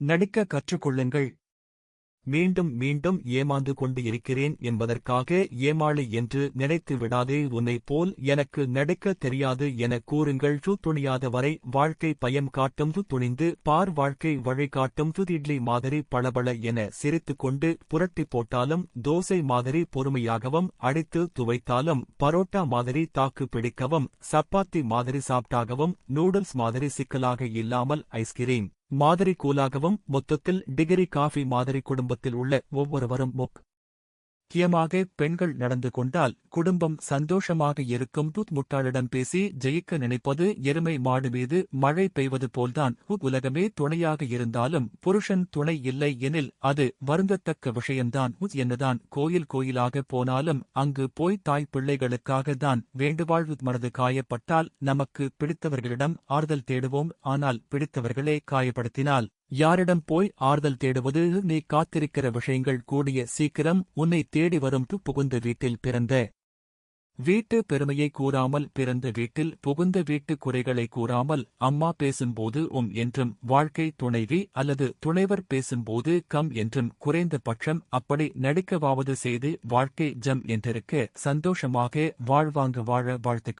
நடிக்க கற்றுக்கொள்ளுங்கள். மீண்டும் மீண்டும் ஏமாந்து கொண்டு இருக்கிறேன் என்பதற்காக ஏமாளி என்று நினைத்து விடாதே. உன்னைப் போல் எனக்கு நடிக்க தெரியாது என கூறுங்கள். துணியாத வரை வாழ்க்கை பயம் காட்டும். துணிந்து பார், வாழ்க்கை வழிகாட்டும். இட்லி மாதிரி பளபள என சிரித்துக்கொண்டு புரட்டி போட்டாலும், தோசை மாதிரி பொறுமையாகவும் அடித்து துவைத்தாலும், பரோட்டா மாதிரி தாக்கு பிடிக்கவும், சப்பாத்தி மாதிரி சாப்டாகவும், நூடுல்ஸ் மாதிரி சிக்கலாக இல்லாமல், ஐஸ்கிரீம் மாதிரி கூலாகவும், மொத்தத்தில் டிகிரி காஃபி மாதிரி குடும்பத்தில் உள்ள ஒவ்வொருவரும் முக்கியமாக பெண்கள் நடந்து கொண்டால் குடும்பம் சந்தோஷமாக இருக்கும். முட்டாளிடம் பேசி ஜெயிக்க நினைப்பது எருமை மாடு மீது மழை பெய்வது போல்தான். உலகமே துணையாக இருந்தாலும் புருஷன் துணை இல்லை எனில் அது வருந்தத்தக்க விஷயம்தான். என்னதான் கோயிலாக போனாலும் அங்கு போய் தாய் பிள்ளைகளுக்காக தான் வேண்டுவாழ். மனது காயப்பட்டால் நமக்கு பிடித்தவர்களிடம் ஆறுதல் தேடுவோம். ஆனால் பிடித்தவர்களே காயப்படுத்தினால் யாரிடம் போய் ஆறுதல் தேடுவது? நீ காத்திருக்கிற விஷயங்கள் கூடிய சீக்கிரம் உன்னை தேடி வரும். புகுந்த வீட்டில் பிறந்த வீட்டு பெருமையை கூறாமல், பிறந்த வீட்டில் புகுந்த வீட்டு குறைகளை கூறாமல், அம்மா பேசும்போது என்றும், வாழ்க்கை துணைவி அல்லது துணைவர் பேசும்போது கம் என்றும், குறைந்த பட்சம் அப்படி நடிக்கவாவது செய்து வாழ்க்கை ஜம் என்றிருக்க சந்தோஷமாக வாழ்வாங்க வாழ வாழ்த்துக்கள்.